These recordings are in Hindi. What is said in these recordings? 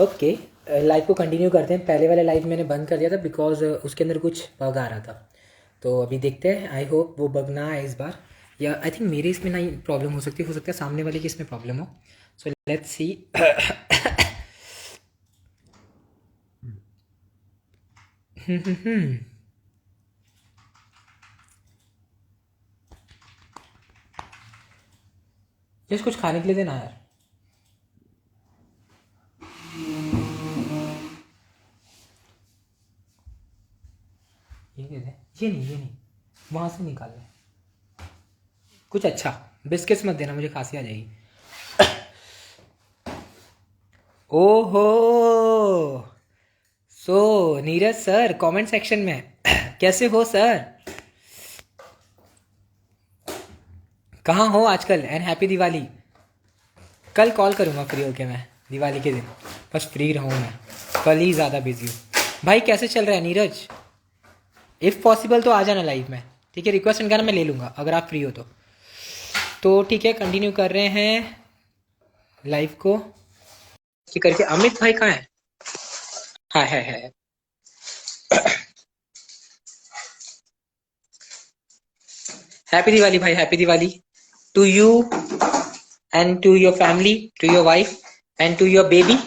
ओके, लाइव को कंटिन्यू करते हैं। पहले वाले लाइव मैंने बंद कर दिया था बिकॉज उसके अंदर कुछ बग आ रहा था। तो अभी देखते हैं, आई होप वो बग ना आए इस बार, या आई थिंक मेरे इसमें नहीं प्रॉब्लम हो सकता है सामने वाले की इसमें प्रॉब्लम हो। So let's see. जस्ट कुछ खाने के लिए देना यार। ये दे दे, ये नहीं, वहाँ से निकाल ले कुछ अच्छा। बिस्किट्स मत देना, मुझे खांसी आ जाएगी। ओहो, सो नीरज सर कमेंट सेक्शन में कैसे हो सर, कहाँ हो आजकल, एंड हैप्पी दिवाली। कल कॉल करूँगा फ्री होके मैं, दिवाली के दिन बस फ्री रहूँ मैं, कल ही ज़्यादा बिजी हूँ। भाई कैसे चल रहा है नीरज, इफ़ पॉसिबल तो आ जाना लाइव में, ठीक है। रिक्वेस्ट करना मैं ले लूँगा अगर आप फ्री हो तो ठीक है। कंटिन्यू कर रहे हैं लाइव को करके। अमित भाई कहाँ है? हाँ है। हैप्पी दिवाली भाई, happy Diwali to you and to your family, to your wife and to your baby,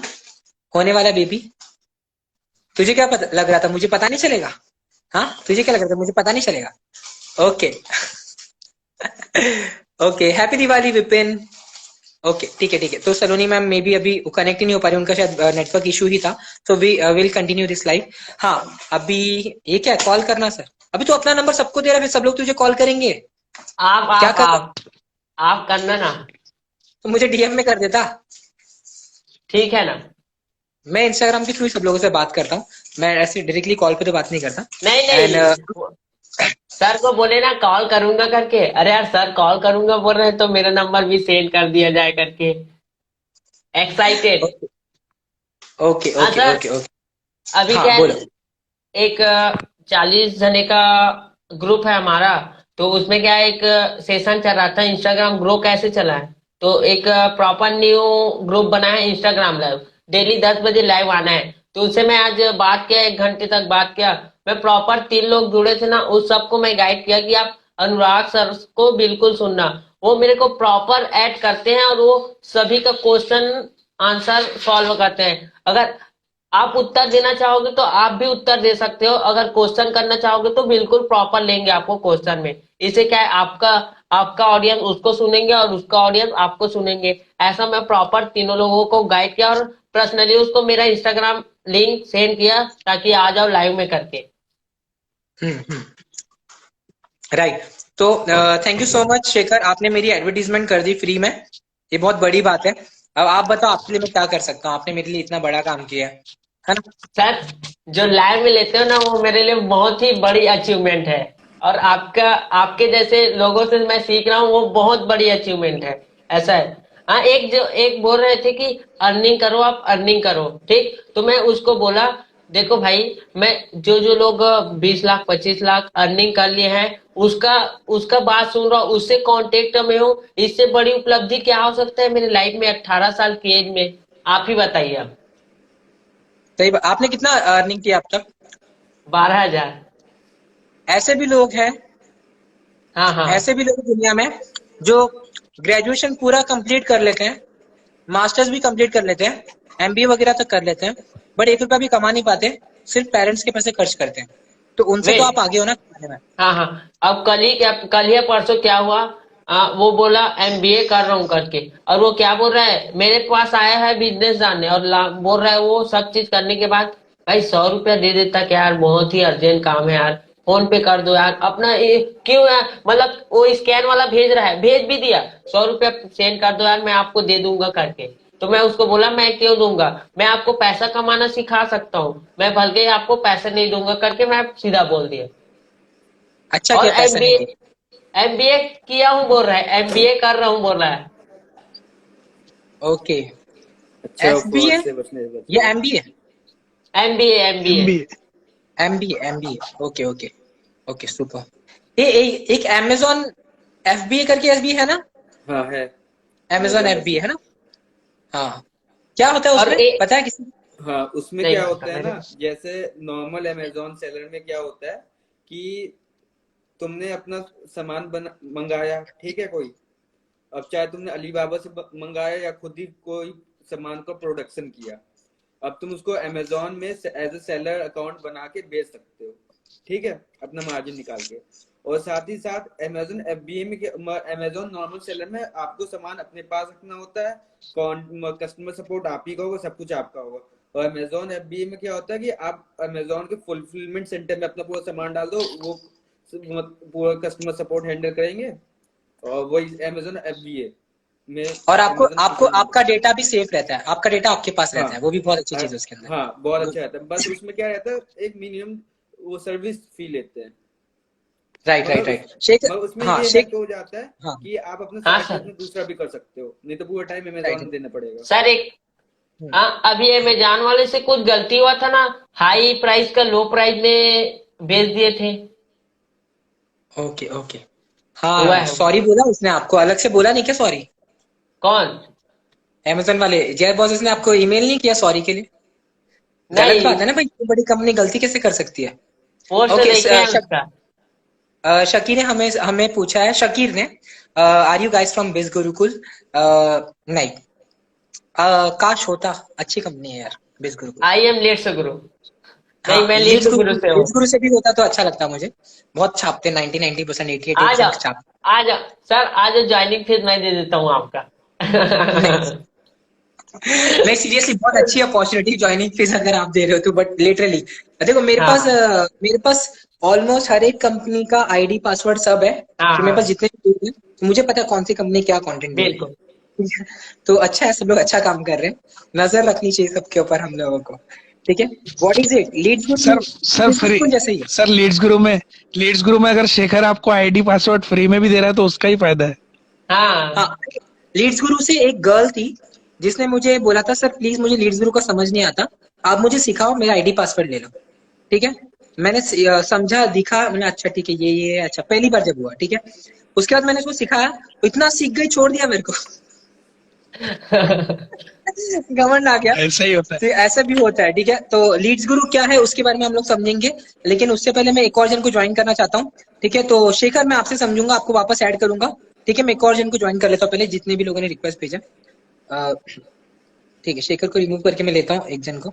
होने वाला बेबी। तुझे क्या पता लग रहा था मुझे पता नहीं चलेगा? हाँ, तुझे क्या लग रहा था मुझे पता नहीं चलेगा? Okay. Okay, happy Diwali Vipin. Okay ठीक है। तो सलोनी मैम मे बी अभी कनेक्ट ही नहीं हो पा रही, उनका शायद नेटवर्क इशू ही था। तो we will continue this live. हाँ, अभी ये क्या कॉल करना सर? अभी तो अपना नंबर सबको दे रहा है, फिर सब लोग तुझे कॉल करेंगे। आप क्या आप कर रहे? आप आप करना ना। तो मुझे डीएम में कर देता। ठीक है ना। मैं इंस्टाग्राम के थ्रू सब लोगों से बात करता हूँ, मैं ऐसे डायरेक्टली कॉल पे तो बात नहीं करता। नहीं एंड नहीं, सर को बोले ना कॉल करूंगा करके। अरे यार सर कॉल करूंगा बोल रहे हैं तो मेरा नंबर भी सेंड कर दिया जाए करके। एक्साइटेड। ओके हाँ ओके सर। Okay okay. अभी हाँ क्या बोलो। है, एक 40 जने का ग्रुप है हमारा। तो उसमें क्या है, एक सेशन चल रहा था इंस्टाग्राम ग्रो कैसे चला है। तो एक प्रॉपर न्यू ग्रुप बना है इंस्टाग्राम लाइव। डेली 10 बजे लाइव आना है। तो उससे मैं आज बात किया, 1 घंटे तक बात किया। मैं प्रॉपर 3 लोग जुड़े थे ना, उस सबको मैं गाइड किया कि आप अनुराग सर को बिल्कुल सुनना। वो मेरे को प्रॉपर ऐड करते हैं और वो सभी का क्वेश्चन आंसर सॉल्व करते हैं। अगर आप उत्तर देना चाहोगे तो आप भी उत्तर दे सकते हो, अगर क्वेश्चन करना चाहोगे तो बिल्कुल प्रॉपर लेंगे आपको क्वेश्चन में। इससे क्या है, आपका आपका ऑडियंस उसको सुनेंगे और उसका ऑडियंस आपको सुनेंगे। ऐसा मैं प्रॉपर तीनों लोगों को गाइड किया और पर्सनली उसको मेरा इंस्टाग्राम लिंक सेंड किया ताकि आ जाओ लाइव में करके। हम्म। राइट। तो thank you so much Shekhar, आपने मेरी एडवर्टीजमेंट कर दी फ्री में, ये बहुत बड़ी बात है। अब आप बताओ आपके लिए मैं क्या कर सकता हूँ, आपने मेरे लिए इतना बड़ा काम किया है ना? सर, जो लाइव में लेते हो ना वो मेरे लिए बहुत ही बड़ी अचीवमेंट है। और आपका आपके जैसे लोगों से मैं सीख रहा हूँ, वो बहुत बड़ी अचीवमेंट है। ऐसा है। हाँ, एक बोल रहे थे कि अर्निंग करो, आप अर्निंग करो। ठीक, तो मैं उसको बोला देखो भाई, मैं जो जो लोग 20 लाख 25 लाख अर्निंग कर लिए हैं उसका उसका बात सुन रहा हूँ, उससे कांटेक्ट में हूँ। इससे बड़ी उपलब्धि क्या हो सकता है मेरी लाइफ में 18 साल की एज में? आप ही बताइए अब। सही बात। आपने कितना अर्निंग किया अब तक? 12,000। ऐसे भी लोग हैं, हाँ हाँ। ऐसे भी लोग दुनिया में जो ग्रेजुएशन पूरा कंप्लीट कर लेते हैं, मास्टर्स भी कंप्लीट कर लेते हैं, एमबीए वगैरह तक कर लेते हैं, बट 1 रुपया भी कमा नहीं पाते, सिर्फ पेरेंट्स के पैसे खर्च करते हैं। तो उनसे तो आप वेट। आगे हो ना कमाने में। हाँ हाँ। अब कल ही या परसों क्या हुआ, वो बोला एमबीए कर रहा हूँ करके। और वो क्या बोल रहा है, मेरे पास आया है बिजनेस जानने और बोल रहा है वो सब चीज करने के बाद भाई 100 रुपया दे देता क्या यार, बहुत ही अर्जेंट काम है यार, फोन पे कर दो यार अपना। ये क्यों यार, मतलब वो स्कैन वाला भेज रहा है, भेज भी दिया। 100 रुपया सेंड कर दो यार, मैं आपको दे दूंगा करके। तो मैं उसको बोला मैं क्यों दूंगा, मैं आपको पैसा कमाना सिखा सकता हूँ, मैं भले ही आपको पैसे नहीं दूंगा करके मैं सीधा बोल दिया। अच्छा और किया पैसा नहीं एमबीए दिया। एमबीए किया हूँ बोल रहा है, एमबीए कर रहा हूँ बोल रहा है। ओके। अच्छा, एफबीए फ्रॉड से बचने या बचना। MBA? MBA MBA. MBA. MBA. Okay okay okay, super. एक अमेजोन एफबीए करके एफबीए है ना? हाँ है। Amazon Amazon FBA FB. है ना? हाँ। क्या होता है और उसमें, पता है किसी? हाँ, उसमें नहीं क्या पता होता है मेरे ना, जैसे नॉर्मल अमेजोन सेलर में क्या होता है कि तुमने अपना सामान बना मंगाया, ठीक है, कोई, अब चाहे तुमने अलीबाबा से मंगाया या खुद ही कोई सामान का प्रोडक्शन किया, अब तुम उसको अमेजोन में एज ए सेलर अकाउंट बना के बेच सकते हो, ठीक है, अपना मार्जिन निकाल के। और साथ ही साथ अमेजोन एफबीए में, अमेजोन नॉर्मल सेलर में आपको सामान अपने पास रखना होता है, कस्टमर सपोर्ट आप ही का होगा, सब कुछ आपका होगा। और अमेजोन एफबीए में क्या होता है कि आप अमेजोन के फुलफिलमेंट सेंटर में अपना पूरा सामान डाल दो, वो पूरा कस्टमर सपोर्ट हैंडल करेंगे। और वही अमेजोन एफबीए में और आपको अमेजोन आपको फुलफिलमेंट। आपका डेटा भी सेफ रहता है, आपका डेटा आपके पास हाँ, रहता है, वो भी बहुत अच्छी चीज है उसके अंदर। हाँ, बहुत गुड। अच्छा रहता है, बस उसमें क्या रहता है, एक मिनिमम वो सर्विस फी लेते हैं। राइट मगर राइट उस राइट शेख। मगर उसमें हाँ ये है शेख। कि हो जाता है हाँ कि आप अपना हाँ साइड सर। बिजनेस दूसरा भी कर सकते हो, नहीं तो पूरा टाइम अमेजोन राइट। में देना पड़ेगा। सर एक अभी अमेजॉन वाले से कुछ गलती हुआ था ना, हाई प्राइस का लो प्राइस में बेच दिए थे। Okay okay. हुआ हाँ है। सॉरी बोला उसने आपको, अलग से बोला नहीं क्या सॉरी? कौन? अमेजोन वाले जय बॉसेस ने आपको ईमेल नहीं किया सॉरी के लिए? गलत नहीं, बात है ना भाई, इतनी बड़ी कंपनी गलती कैसे कर सकती है? Post okay. देखे हैं उसका। शकीर ने हमें हमें पूछा है, शकीर ने, आर यू गाइस फ्रॉम बिज गुरुकुल? नहीं। काश होता, अच्छी कंपनी है यार बिज गुरुकुल। आई एम लीड्स गुरु। हाँ नहीं, मैं लीड्स गुरु से हूँ। लीड्स गुरु से भी होता तो अच्छा लगता मुझे। बहुत छापते 90% आ जाओ, 88% छाप। आ जाओ सर, आ जाओ, ज्वाइनिंग फीस मैं दे देता हूँ आपका। नहीं नहीं, सीरियसली बहुत अच्छी अपॉर्चुनिटी ज्वाइनिंग फीस अगर आप दे रहे हो तो, बट लिटरली देखो हाँ मेरे पास ऑलमोस्ट हर एक कंपनी का आईडी पासवर्ड सब है, हाँ कि मेरे पास हाँ, जितने भी लोग हैं, तो मुझे पता है कौन सी कंपनी क्या कंटेंट दे रही है। बिल्कुल। ठीक है? तो अच्छा है, सब लोग अच्छा काम कर रहे हैं, नजर रखनी चाहिए सबके ऊपर हम लोगों को। ठीक है, what is it, Leeds Guru sir sir free बिल्कुल जैसे ही है। सर लीड्स गुरु में अगर शेखर आपको आईडी पासवर्ड फ्री में भी दे रहा है तो उसका ही फायदा है। हाँ, हाँ लीड्स गुरु से एक गर्ल थी जिसने मुझे बोला था, सर प्लीज मुझे लीड्स गुरु का समझ नहीं आता, आप मुझे सिखाओ, मेरा आईडी पासवर्ड ले लो। ठीक है, मैंने समझा, दिखा, मैंने अच्छा ठीक है ये अच्छा, पहली बार जब हुआ, ठीक है, उसके बाद मैंने उसको सिखाया, तो इतना सीख गई, छोड़ दिया मेरे को। घमंड आ गया। ऐसा ही होता है। तो ऐसा भी होता है, ठीक है, तो लीड्स गुरु क्या है उसके बारे में हम लोग समझेंगे, लेकिन उससे पहले मैं एक और जन को ज्वाइन करना चाहता हूँ। ठीक है, तो शेखर मैं आपसे समझूंगा, आपको वापस ऐड करूंगा। ठीक है, मैं एक और जन को ज्वाइन कर लेता हूँ पहले, जितने भी लोगों ने रिक्वेस्ट भेजा। ठीक है, शेखर को रिमूव करके मैं लेता हूँ एक जन को।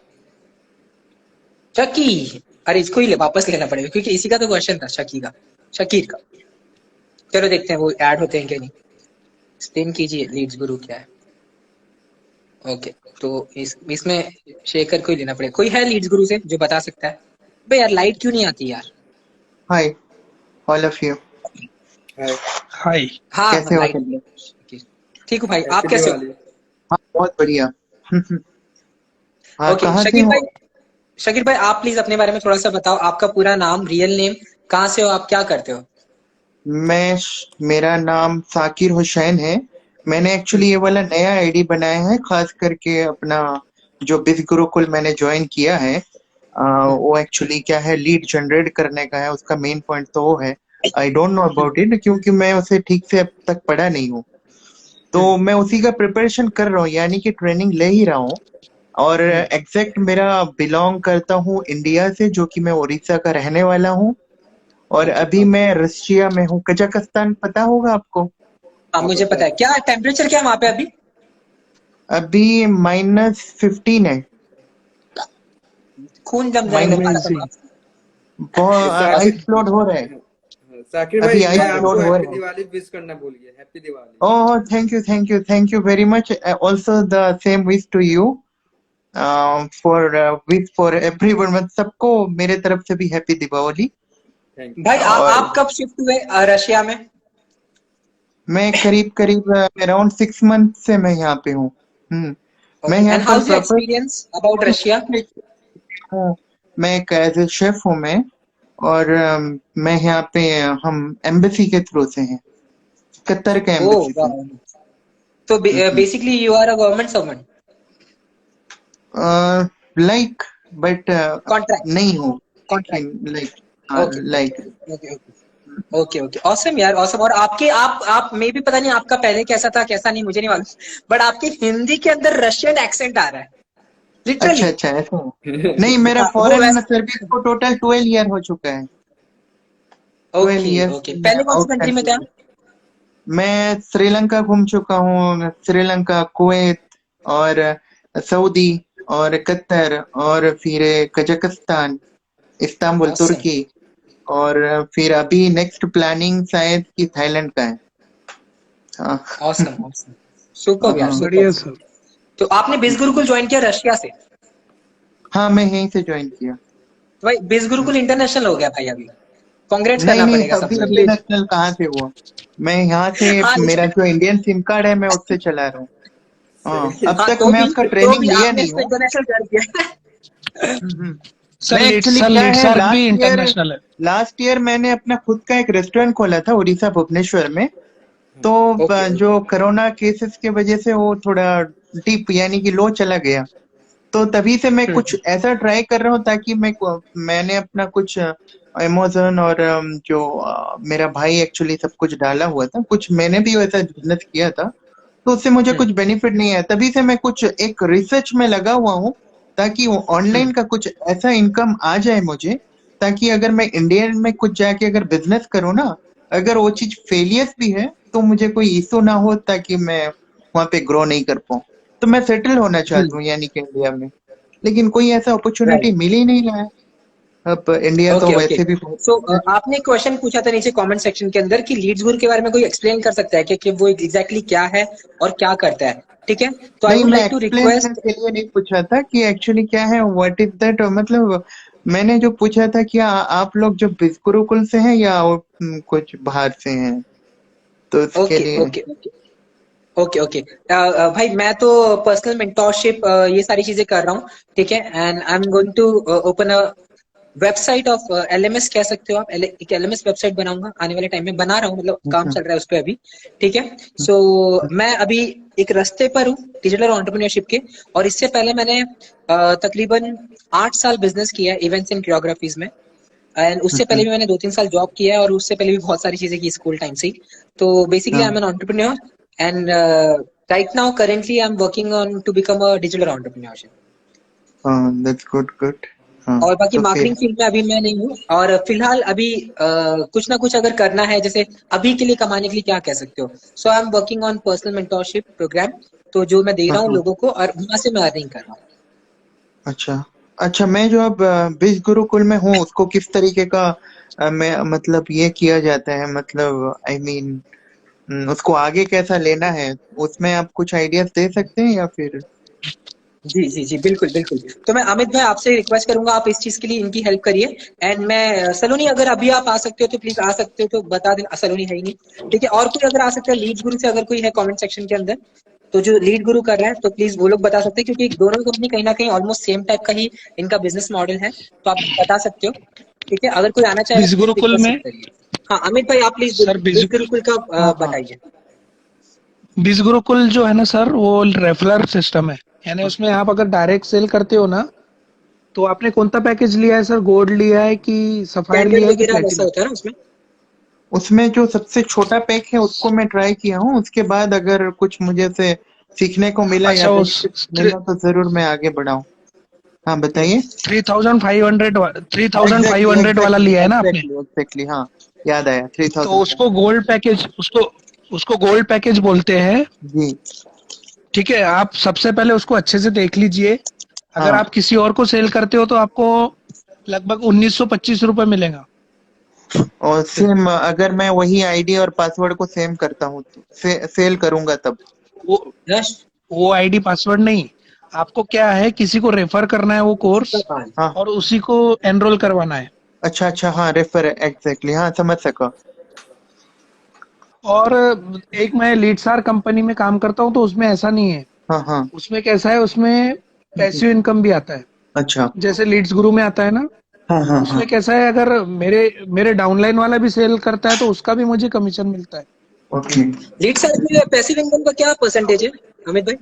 शकी, अरे इसको ही वापस लेना पड़ेगा क्योंकि इसी का तो क्वेश्चन था, शकी का, शकीर का। चलो देखते हैं वो ऐड होते हैं कि नहीं। स्पिन कीजिए, लीड्स गुरु क्या है। ओके, तो इसमें शेखर को ही लेना पड़ेगा। कोई है लीड्स गुरु से जो बता सकता है? भाई यार लाइट क्यों नहीं आती यार? हाय ऑल ऑफ यू, हाय, हाय। हाँ कैसे हो लाइट। तुम लोग? ठीक हूँ भाई, आप हैप्पी कैसे हो? दिवाली। हाँ बहुत बढ़िया। हाँ ओके कहाँ से शकीर हो? भाई, शकीर भाई आप प्लीज अपने बारे में थोड़ा सा बताओ, आपका पूरा नाम, रियल नेम, कहाँ से हो, आप क्या करते हो? मेरा नाम साकिर हुसैन है। मैंने एक्चुअली ये वाला नया आईडी बनाया है, खास करके अपना जो बिज गुरुकुल मैंने ज्वाइन किया है, वो एक्चुअली क्या है, लीड जनरेट करने का है, उसका मेन पॉइंट तो वो है। I don't know about it क्योंकि मैं उसे ठीक से अब तक पढ़ा नहीं हूँ, तो मैं उसी का प्रिपरेशन कर रहा हूँ, यानी कि ट्रेनिंग ले ही रहा हूँ। और एग्जैक्ट मेरा बिलोंग करता हूँ इंडिया से, जो कि मैं उड़ीसा का रहने वाला हूँ। और ओके अभी मैं रशिया में हूँ, कजाकिस्तान पता होगा आपको? हाँ मुझे पता है। क्या टेम्परेचर क्या है वहाँ पे अभी? अभी -15 है। खून जम जाएगा माइनस तुम्हारा। बहुत साकिर, आइस फ्लोट हो रहा है। साकिर अभी भाई मैं आइस आपको फ्लोट हो हैप्पी रहा है। दिवाली विश करना भूल गया, happy Diwali. Oh thank you very much, also the same wish to you, for wish for everyone, मतलब सबको मेरे तरफ से भी हैप्पी दीपावली। Thank you. भाई और आप कब शिफ्ट हुए रशिया में? मैं करीब अराउंड 6 मंथ से मैं यहाँ पे हूँ। मैं ओके, यहाँ एंड पर how is your proper experience about Russia? हूँ। मैं एक एज ए शेफ हूँ मैं, और मैं यहाँ पे हम एम्बेसी के थ्रू से हैं, कतर के ओह एम्बेसी से। वाह। तो basically you are a government servant? Like but contract? नहीं हूँ, contract. Like okay like okay okay okay, awesome यार, ऑसम। और आपके आप मे भी, पता नहीं आपका पहले कैसा था कैसा नहीं, मुझे नहीं मालूम, बट आपकी हिंदी के अंदर रशियन एक्सेंट आ रहा है। लिटरली। अच्छा ऐसा है। नहीं, मेरा वो फॉरेन वैसे। सर्विस को टोटल 12 ईयर हो चुका है। 12 ओके ईयर्स ओके, पहले कौन सी आउट कंट्री में थे कंट्री। आप? मैं श्रीलंका घूम चुका हूँ, श्रीलंका, कुवैत और सऊदी और कतर और फिर कजाकिस्तान, इस्तांबुल, ऑसम तुर्की और फिर अभी नेक्स्ट प्लानिंग शायद कि थाईलैंड का है। हाँ। ऑसम ऑसम, सुपर यार, हाँ। सुपर। बढ़िया सर। तो आपने बिज गुरुकुल ज्वाइन किया रशिया से? हाँ, मैं यहीं से ज्वाइन किया। तो भाई बिज गुरुकुल इंटरनेशनल हो गया भाई अभी। कांग्रेट्स नहीं करना नहीं, पड़ेगा सब अभी सर लोगों लीड इंटरनेशनल कहाँ से हुआ। मैं यहाँ से, को। हाँ मेरा लेकिन, जो इंडियन सिम कार्ड है मैं उससे चला रहा हूँ। हाँ, अब हाँ तक तो मैं भी, उसका तो ट्रेनिंग भी लिया आपने नहीं इसको हूँ। इंटरनेशनल कर दिया। हम्म। सर मैं लीड एक्चुअली सर क्या लीड है, सर्क भी इंटरनेशनल है। लास्ट ईयर मैंने अपना खुद का एक रेस्टोरेंट खोला था उड़ीसा भुवनेश्वर में। तो ओके जो कोरोना केसेस के वजह से वो थोड़ा डीप यानी कि लो चला गया। तो तभी से मैं कुछ ऐसा ट्राई कर रहा हूँ ताकि मैंने अपना कुछ अमेज़न और जो मेरा भाई एक्चुअली सब कुछ डाला हुआ था, कुछ मैंने भी वैसा बिजनेस किया था। तो उससे मुझे कुछ बेनिफिट नहीं आया, तभी से मैं कुछ एक रिसर्च में लगा हुआ हूँ ताकि वो ऑनलाइन का कुछ ऐसा इनकम आ जाए मुझे, ताकि अगर मैं इंडिया में कुछ जाके अगर बिजनेस करूँ ना, अगर वो चीज फेलियर्स भी है तो मुझे कोई इशू ना हो, ताकि मैं वहां पे ग्रो नहीं कर पाऊँ। तो मैं सेटल होना चाहता हूँ यानी कि इंडिया में, लेकिन कोई ऐसा अपॉर्चुनिटी राइट। मिल ही नहीं रहा है। अब इंडिया तो ओके ओके, वैसे भी बहुत सो छोटा है। आपने क्वेश्चन पूछा था नीचे कमेंट सेक्शन के अंदर कि लीड्स गुरु के बारे में कोई एक्सप्लेन कर सकता है कि वो एग्जैक्टली क्या है और क्या करता है, ठीक है? तो आई नहीं, वुड मैं लाइक टू एक्सप्लेन रिक्वेस्ट। के लिए नहीं पूछा था कि एक्चुअली क्या है, व्हाट इज दैट, मतलब मैंने जो पूछा था कि आप लोग जो गुरुकुल से हैं या कुछ बाहर से हैं, तो उसके ओके लिए। ओके ओके ओके ओके, भाई मैं तो पर्सनल मेंटोरशिप ये सारी चीजें कर रहा हूँ, ठीक है? And I am going to open a website of LMS, कह सकते हो आप। एक एलएमएस वेबसाइट बनाऊंगा आने वाले टाइम में, बना रहा हूँ, मतलब काम अच्छा। चल रहा है उस पर अभी, ठीक है? सो मैं अभी एक रास्ते पर हूँ डिजिटल एंटरप्रेन्योरशिप के। और इससे पहले मैंने तकरीबन 8 साल बिजनेस किया है इवेंट्स एंड कोरियोग्राफीज में। एंड उससे पहले भी मैंने 2-3 साल जॉब किया है, और उससे पहले भी बहुत सारी चीजें की स्कूल टाइम से ही। तो बेसिकली आई हाँ am an entrepreneur, and right now currently I am working on to become a digital entrepreneur. हाँ, दैट्स गुड गुड। हाँ, और बाकी तो फिर मार्केटिंग फील्ड में अभी मैं नहीं हूँ, और फिलहाल अभी कुछ ना कुछ अगर करना है, जैसे अभी के लिए कमाने के लिए क्या कह सकते हो, so I am working on personal mentorship program, तो जो मैं दे हाँ रहा हूँ हाँ। लोगों को, और वहां से मैं अर्निंग कर रहा हूँ। अच्छा अच्छा, मैं जो अब बीज गुरुकुल में हूँ उसको किस तरीके का मैं मतलब ये किया जाता है, मतलब आई मीन उसको आगे कैसा लेना है, उसमें आप कुछ आइडियाज दे सकते हैं या फिर। जी जी जी, बिल्कुल बिल्कुल। तो मैं अमित भाई आपसे रिक्वेस्ट करूंगा, आप इस चीज के लिए इनकी हेल्प करिए। एंड मैं सलोनी, अगर अभी आप आ सकते हो तो प्लीज आ सकते हो तो बता देना। सलोनी है ही नहीं, ठीक है? और कोई अगर आ सकता है लीड गुरु से, अगर कोई है कमेंट सेक्शन के अंदर, तो जो लीड गुरु कर रहा है तो प्लीज वो लोग बता सकते हैं, क्योंकि दोनों कंपनी कहीं ना कहीं ऑलमोस्ट सेम टाइप का ही इनका बिजनेस मॉडल है, तो आप बता सकते हो, ठीक है? अगर कोई आना चाहेगा बिज तो प्लीज गुरुकुल रिक्वेस्ट में करिए। हाँ अमित भाई, आप प्लीज सर बीज गुरुकुल का हाँ हाँ। बताइए। बिज गुरुकुल जो है ना सर, वो रेफरल सिस्टम है। यानी उसमें आप अगर डायरेक्ट सेल करते हो ना, तो आपने कौन सा पैकेज लिया है सर? गोल्ड लिया है कि सफायर स्टैंडर्ड लिया है कि वगैरह वैसा प्लेटिनम? होता है ना उसमें? उसमें जो सबसे छोटा पैक है उसको मैं ट्राई किया हूँ, उसके बाद अगर कुछ मुझे से सीखने को मिला या अच्छा, उस बेनिफिट मिला तो जरूर मैं आगे बढ़ाऊँ। हाँ बताइए। 3500 एग्जैक्टली 3500 वाला एग्जैक्टली लिया है ना आपने? एग्जैक्टली एग्जैक्टली, हाँ याद आया, तो 3000 का। उसको गोल्ड पैकेज, उसको उसको गोल्ड पैकेज बोलते हैं। जी। ठीक है, आप सबसे पहले उसको अच्छे से देख लीजिए। अगर हाँ, आप किसी और को सेल करते हो तो आपको लगभग 1925 रुपए मिलेगा। और सेम अगर मैं वही आईडी और पासवर्ड को सेम करता हूँ तो सेल करूंगा तब। वो यश वो आईडी पासवर्ड नहीं, आपको क्या है, किसी को रेफर करना है वो कोर्स, पान। हाँ। और उसी को एनरोल करवाना है। अच्छा अच्छा, हाँ रेफर एग्जैक्टली, हाँ समझ सका। और एक मैं लीडसार कंपनी में काम करता हूँ, तो उसमें ऐसा नहीं है। हाँ हाँ। उसमें कैसा है, उसमें पैसिव इनकम भी आता है, अच्छा। जैसे लीड्स गुरु में आता है ना। हाँ हाँ हाँ। उसमें कैसा है, अगर मेरे मेरे डाउनलाइन वाला भी सेल करता है तो उसका भी मुझे कमीशन मिलता है। ओके। लीड साइड में पैसिव इनकम का क्या परसेंटेज है अमित भाई?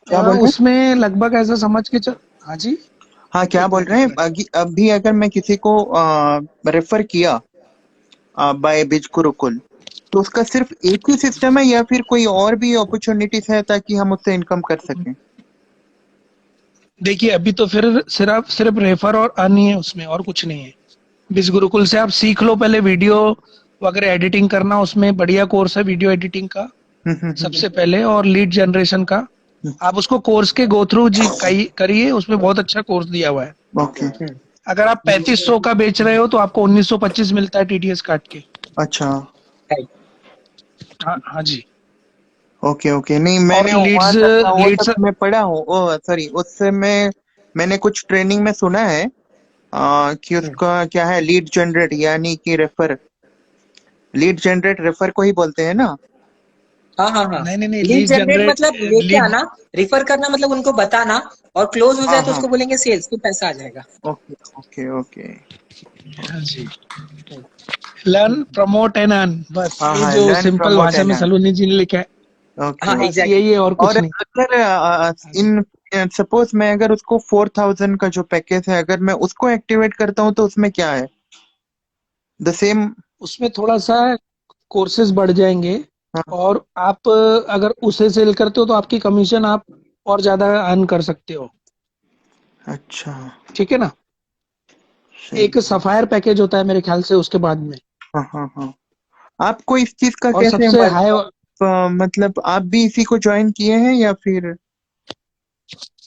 क्या बोल रहे हैं। उसमें लगभग ऐसा समझ के चल। हाँ जी। हाँ, क्या एक बोल मिनट रहे एक हैं, मिनट अभी अगर मैं किसी को रेफर किया बाय बिज गुरुकुल, तो उसका सिर्फ एक ही सिस्टम है या फिर कोई और भी अपॉर्चुनिटीज है ताकि हम उससे इनकम कर सकें। देखिए अभी तो फिर सिर्फ सिर्फ रेफर और अर्न ही है उसमें, और कुछ नहीं है। बिस गुरुकुल से आप सीख लो पहले वीडियो वगैरह एडिटिंग करना, उसमें बढ़िया कोर्स है वीडियो एडिटिंग का सबसे पहले, और लीड जनरेशन का। आप उसको कोर्स के गो थ्रू जी करिए, उसमें बहुत अच्छा कोर्स दिया हुआ है। ओके। अगर आप 3500 का बेच रहे हो तो आपको 1925 मिलता है टीडीएस काट के। अच्छा। हाँ हाँ जी। ओके ओके, नहीं और मैंने वहां लीड्स तक का वो लीड्स सब मैं पढ़ा हूँ। ओ सॉरी, उससे मैंने कुछ ट्रेनिंग में सुना है कि उसका क्या है, लीड जनरेट यानी कि रेफर, लीड जनरेट रेफर को ही बोलते हैं ना? हाँ हाँ हाँ। नहीं नहीं नहीं, लीड लीड जनरेट जनरेट मतलब लेके लीड। आना, रिफर करना मतलब उनको बताना, और क्लोज हो हाँ जाए तो हाँ। उसको बोलेंगे सेल्स, फिर पैसा आ जाएगा। Okay okay okay. हाँ जी। लर्न प्रमोट एंड अर्न, बस हाँ ये हाँ, जो लर्न सिंपल प्रमोट भाषा एंड में अर्न। सलोनी जी ने लिखा है, ओके। हाँ बस एग्जैक्टली। यही है और और कुछ नहीं। अगर हाँ जी। इन सपोज मैं अगर उसको 4000 का जो पैकेज है अगर मैं उसको एक्टिवेट करता हूँ तो उसमें क्या है? The same? उसमें थोड़ा सा कोर्सेज बढ़ जाएंगे, हाँ। और आप अगर उसे सेल करते हो तो आपकी कमीशन आप और ज्यादा अर्न कर सकते हो। अच्छा। ठीक है ना। सही। एक सफायर पैकेज होता है मेरे ख्याल से उसके बाद में, हाँ हाँ हाँ। आपको इस चीज का और कैसे सबसे हाई। मालूम? मतलब आप भी इसी को ज्वाइन किए हैं या फिर?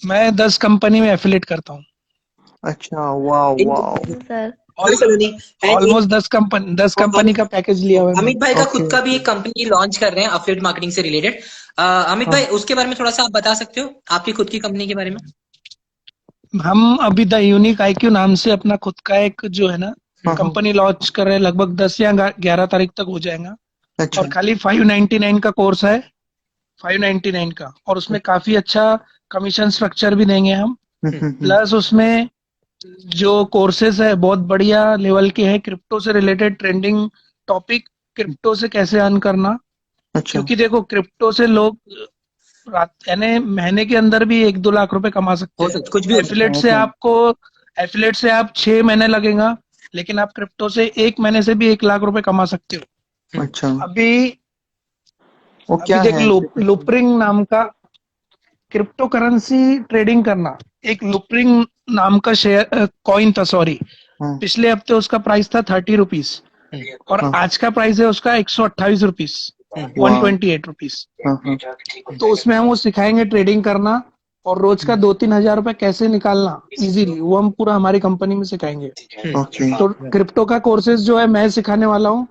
मैं 10 कंपनी में एफिलेट करता हूँ। अच्छा, वाह वाह। सर। हाँ सलोनी। एंड एक ऑलमोस्ट 10 कंपनी का पैकेज लिया हुआ है मैंने। अमित भाई का खुद ओके का भी ओके। एक कंपनी लॉन्च कर रहे हैं अफिलिएट मार्केटिंग से रिलेटेड। अमित भाई हाँ उसके बारे में थोड़ा सा आप बता सकते हो, आपकी खुद की कंपनी के बारे में? हम अभी द यूनिक आईक्यू नाम से अपना खुद का एक जो है ना हाँ हाँ। कंपनी लॉन्च कर रहे हैं, लगभग 10 या 11 तारीख तक हो जाएगा। अच्छा। और खाली 599 का कोर्स है, 599 का, और उसमें काफी अच्छा कमीशन स्ट्रक्चर भी देंगे हम। प्लस उसमें जो कोर्सेज है बहुत बढ़िया लेवल के हैं, क्रिप्टो से रिलेटेड ट्रेंडिंग टॉपिक, क्रिप्टो से कैसे अर्न करना। अच्छा। क्योंकि देखो क्रिप्टो से लोग रात यानी महीने के अंदर भी 1-2 लाख रुपए कमा सकते हो हैं। सकता कुछ भी हो सकता एफिलेट हाँ से हाँ। आपको एफिलेट से आप 6 महीने लगेगा, लेकिन आप क्रिप्टो से 1 महीने से भी 1 लाख रुपए कमा सकते हो। है। अच्छा, अभी वो अभी क्या देख है एप्लीकेशन? लुपरिंग नाम का क्रिप्टो करेंसी ट्रेडिंग करना, एक लुपरिंग नाम का शेयर कॉइन था, सॉरी। हाँ पिछले हफ्ते उसका प्राइस था 30 रुपीज, और हाँ। आज का प्राइस है उसका 128 रुपीज, वन वाह। ट्वेंटी एट रुपीज हाँ हाँ। तो उसमें हम वो सिखाएंगे ट्रेडिंग करना, और रोज का 2-3 हजार रुपए कैसे निकालना इजीली, वो हम पूरा हमारी कंपनी में सिखाएंगे। ओके। तो क्रिप्टो का कोर्सेज जो है मैं सिखाने वाला हूँ,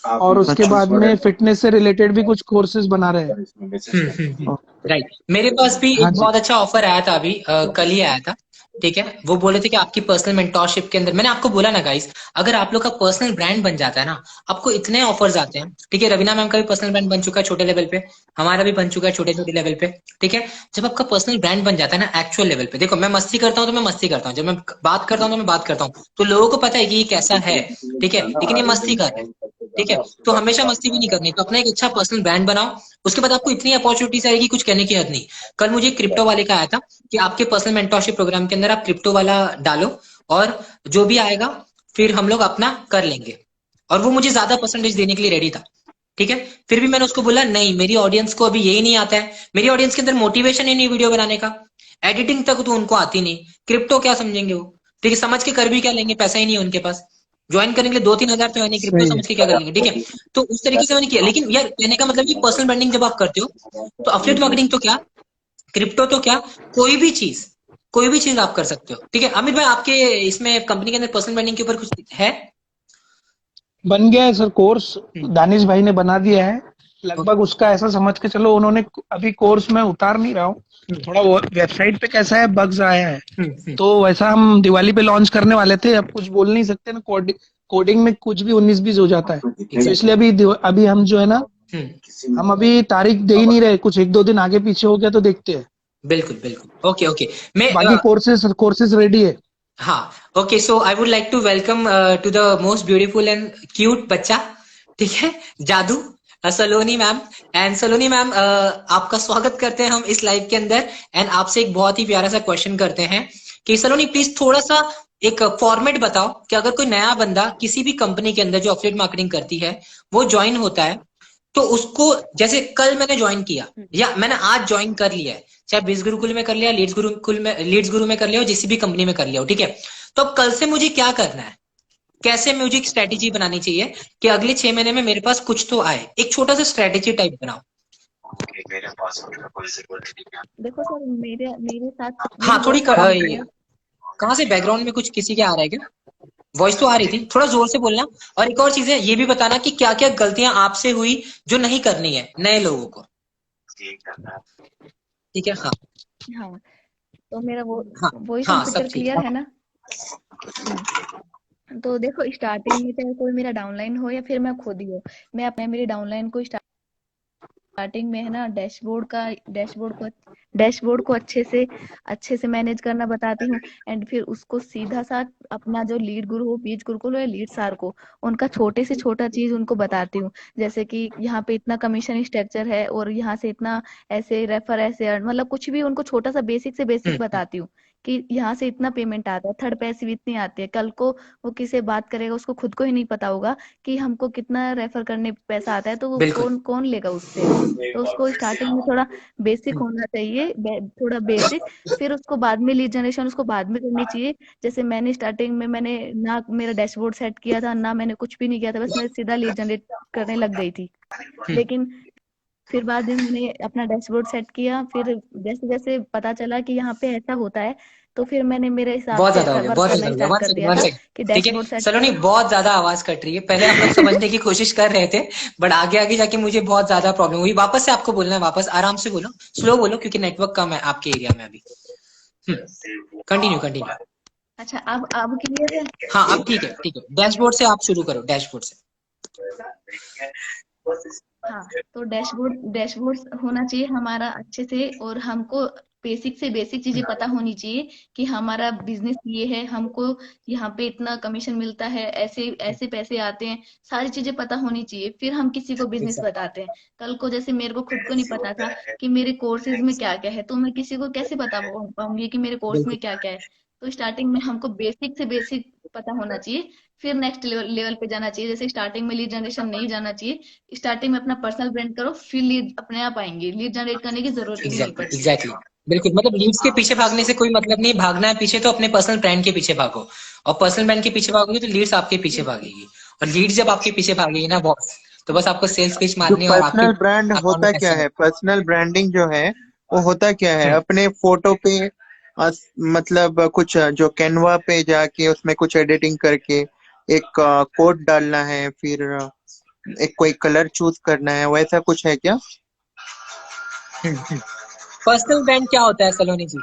और उसके अच्छा। बाद में फिटनेस से रिलेटेड भी कुछ कोर्सेज बना रहे हैं। राइट। मेरे पास भी हाँ एक जी। बहुत अच्छा ऑफर आया था अभी, कल ही आया था। ठीक है, वो बोले थे कि आपकी पर्सनल मेंटोरशिप के अंदर, मैंने आपको बोला ना गाइस, अगर आप लोग का पर्सनल ब्रांड बन जाता है ना, आपको इतने ऑफर्स आते हैं। ठीक है, रवीना मैम का भी पर्सनल ब्रांड बन चुका है छोटे लेवल पे, हमारा भी बन चुका है छोटे छोटे लेवल पे। ठीक है, जब आपका पर्सनल ब्रांड बन जाता है ना एक्चुअल लेवल पे, देखो मैं मस्ती करता हूँ तो मैं मस्ती करता हूँ, जब मैं बात करता हूँ तो मैं बात करता हूँ, तो लोगों को पता है कि ये कैसा है। ठीक है, लेकिन ये मस्ती कर रहे हैं। ठीक है, तो हमेशा मस्ती भी नहीं करनी, तो अपना एक अच्छा पर्सनल ब्रांड बनाओ। उसके बाद आपको इतनी अपॉर्चुनिटीज आएगी कुछ कहने की हद नहीं। कल मुझे क्रिप्टो वाले का आया था कि आपके पर्सनल मेंटोरशिप प्रोग्राम के अंदर आप क्रिप्टो वाला डालो, और जो भी आएगा फिर हम लोग अपना कर लेंगे। और वो मुझे ज्यादा परसेंटेज देने के लिए रेडी था। ठीक है, फिर भी मैंने उसको बोला नहीं, मेरी ऑडियंस को अभी यही नहीं आता है, मेरी ऑडियंस के अंदर मोटिवेशन ही नहीं वीडियो बनाने का, एडिटिंग तक तो उनको आती नहीं, क्रिप्टो क्या समझेंगे वो। ठीक है, समझ के कर भी क्या लेंगे, पैसा ही नहीं है उनके पास, ज्वाइन करने के लिए 2-3 हजार तो है नहीं, क्रिप्टो सही है। समझ के क्या कर लेंगे। ठीक है, तो उस तरीके से मैंने किया। लेकिन यार कहने का मतलब कि पर्सनल ब्रांडिंग जब आप करते हो तो अफिलिएट मार्केटिंग तो क्या, क्रिप्टो तो क्या, कोई भी चीज, कोई भी चीज आप कर सकते हो। ठीक है, अमित भाई आपके इसमें कंपनी के अंदर पर्सनल ब्रांडिंग के ऊपर कुछ है? बन गया है सर कोर्स, दानिश भाई ने बना दिया है। लगभग ओके। उसका ऐसा समझ के चलो, उन्होंने अभी कोर्स में उतार नहीं रहा हूँ, थोड़ा वो वेबसाइट पे कैसा है बग्स आया है, तो वैसा हम दिवाली पे लॉन्च करने वाले थे। अब कुछ बोल नहीं सकते ना, कोडिंग में कुछ भी 19-20 हो जाता है, तो एग्जैक्टली। इसलिए अभी हम जो है ना, हम अभी तारीख दे ही नहीं रहे, कुछ 1-2 दिन आगे पीछे हो गया तो देखते हैं। बिल्कुल बिल्कुल, ओके ओके। मैं बाकी कोर्सेज रेडी है। हाँ, okay, so I would like to welcome to the most beautiful and cute बच्चा। ठीक है, जादू, Saloni ma'am. And Saloni ma'am, आपका स्वागत करते हैं हम इस लाइव के अंदर। एंड आपसे एक बहुत ही प्यारा सा क्वेश्चन करते हैं कि सलोनी प्लीज थोड़ा सा एक फॉर्मेट बताओ कि अगर कोई नया बंदा किसी भी कंपनी के अंदर जो अफिलिएट मार्केटिंग करती है वो ज्वाइन होता है, तो उसको जैसे कल मैंने ज्वाइन किया या मैंने आज ज्वाइन कर लिया है, चाहे बिज गुरुकुल में कर लिया, लीड्स गुरु में कर लिया हो, जिस भी कंपनी में कर लिया हो, ठीक है। तो अब कल से मुझे क्या करना है, कैसे मुझे एक स्ट्रेटेजी बनानी चाहिए कि अगले 6 महीने में मेरे पास कुछ तो आए, एक छोटा सा स्ट्रेटेजी टाइप बनाओ। देखो सर, मेरे मेरे साथ हाँ मेरी थोड़ी बहुत सारी नीतियाँ। कहाँ से बैकग्राउंड में कुछ किसी के आ रहा है क्या? वॉइस तो आ रही थी, थोड़ा जोर से बोलना। और एक और चीज है, ये भी बताना कि क्या क्या गलतियां आपसे हुई जो नहीं करनी है नए लोगों को, ठीक है? हाँ हाँ, तो मेरा वो हाँ वॉइस एंड हाँ, सब पिक्चर ठीक क्लियर है। है ना? तो देखो, स्टार्टिंग में चाहे कोई मेरा डाउनलाइन हो या फिर मैं खुद ही हो, मैं अपने मेरी डाउनलाइन को स्टार्टिंग में है ना डैशबोर्ड को अच्छे से मैनेज करना बताती हूँ। एंड फिर उसको सीधा सा अपना जो लीड गुरु हो, बीज गुरुकुल हो या लीड सार को, उनका छोटे से छोटा चीज उनको बताती हूँ। जैसे कि यहाँ पे इतना कमीशन स्ट्रक्चर है और यहाँ से इतना ऐसे रेफर ऐसे earn, मतलब कुछ भी उनको छोटा सा बेसिक से बेसिक हम्म, बताती हूँ कि यहाँ से इतना पेमेंट आता है, थर्ड पैसिव इतनी आती है। कल को वो किसी बात करेगा, उसको खुद को ही नहीं पता होगा कि हमको कितना रेफर करने पे पैसा आता है, तो वो बिल्कुल। कौन कौन लेगा उससे। तो उसको स्टार्टिंग में थोड़ा बेसिक होना चाहिए, थोड़ा बेसिक। फिर उसको बाद में लीड जनरेशन उसको बाद में करनी चाहिए। जैसे मैंने स्टार्टिंग में मैंने ना मेरा डैशबोर्ड सेट किया था, ना मैंने कुछ भी नहीं किया था, बस मैं सीधा लीड जनरेट करने लग गई थी। हम्म, लेकिन फिर बाद में मैंने अपना डैशबोर्ड सेट किया, फिर जैसे जैसे पता चला कि यहाँ पे ऐसा होता है, तो फिर मैंने मेरे हिसाब बहुत से ज्यादा हो गया, वर्क बहुत करना ज्यादा हो गया। स्टार्ट वन कर सेकंड, दिया वन था कि सेकंड, ठीक है। डैशबोर्ड सेट सलोनी करो। बहुत ज्यादा आवाज कट रही है, पहले हम लोग समझने की कोशिश कर रहे थे, बट आगे आगे जाके मुझे बहुत ज्यादा प्रॉब्लम हुई। वापस से आपको बोलना है, वापस आराम से बोलो, स्लो बोलो, क्योंकि नेटवर्क कम है आपके एरिया में अभी। Continue continue. अच्छा, अब क्लियर है? हाँ अब ठीक है, ठीक है। डैशबोर्ड से आप शुरू करो, डैशबोर्ड से। हाँ, तो डैशबोर्ड होना चाहिए हमारा अच्छे से, और हमको बेसिक से बेसिक चीजें पता होनी चाहिए कि हमारा बिजनेस ये है, हमको यहाँ पे इतना कमीशन मिलता है, ऐसे ऐसे पैसे आते हैं, सारी चीजें पता होनी चाहिए। फिर हम किसी को बिजनेस एग्जैक्ट। बताते हैं। कल को जैसे मेरे को खुद को नहीं पता था कि मेरे कोर्सेज में क्या क्या है, तो मैं किसी को कैसे बता पाऊंगी कि मेरे कोर्स बिल्कुल। में क्या क्या है। तो स्टार्टिंग में हमको बेसिक से बेसिक पता होना चाहिए, फिर नेक्स्ट लेवल पे जाना चाहिए। जैसे स्टार्टिंग में लीड जनरेशन नहीं जाना चाहिए, स्टार्टिंग में अपना पर्सनल ब्रांड करो, फिर लीड अपने आप आएंगे, लीड जनरेट करने की जरूरत भी नहीं एग्जैक्टली पड़ती। एग्जैक्टली। बिल्कुल, मतलब लीड्स के पीछे भागने से कोई मतलब नहीं, भागना है पीछे तो अपने पर्सनल ब्रांड के पीछे भागो। और पर्सनल ब्रांड के पीछे भागोगे तो लीड्स आपके पीछे बिल्कुल। भागेगी। और लीड्स जब आपके पीछे भागेगी ना बॉस, तो बस आपको सेल्स पिच जो मारनी है और आपके पर्सनल ब्रांड अकाउंट में होता क्या पैसे है, आएंगे। पर्सनल ब्रांडिंग जो है वो होता क्या है, अपने फोटो पे अ, मतलब कुछ जो कैनवा पे जाके उसमें कुछ एडिटिंग करके एक कोड डालना है, फिर एक कोई कलर चूज करना है, वैसा कुछ है क्या? पर्सनल ब्रांड क्या होता है सलोनी जी?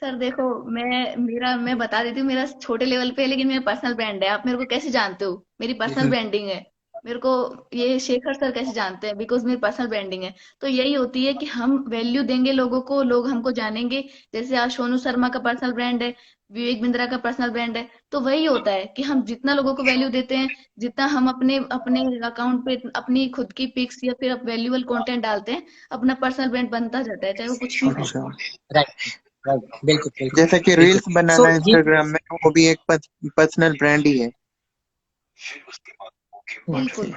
सर देखो, मैं बता देती हूँ, मेरा छोटे लेवल पे है लेकिन मेरा पर्सनल ब्रांड है। आप मेरे को कैसे जानते हो? मेरी पर्सनल ब्रांडिंग है। मेरे को ये शेखर सर कैसे जानते हैं? बिकॉज मेरी पर्सनल ब्रांडिंग है। तो यही होती है कि हम वैल्यू देंगे लोगों को, लोग हमको जानेंगे। जैसे आज सोनू शर्मा का पर्सनल ब्रांड है, विवेक बिंद्रा का पर्सनल ब्रांड है। तो वही होता है कि हम जितना लोगों को वैल्यू देते हैं, जितना हम अपने अपने अकाउंट पे अपनी खुद की पिक्स या फिर वैल्यूएबल कंटेंट डालते हैं, अपना पर्सनल ब्रांड बनता जाता है, चाहे वो कुछ भी हो। अच्छा, राइट राइट, बिल्कुल बिल्कुल जैसे कि बिल्कुल। रील्स बनाना सो ये इंस्टाग्राम में, वो भी एक पर्सनल ब्रांड ही है। बिल्कुल।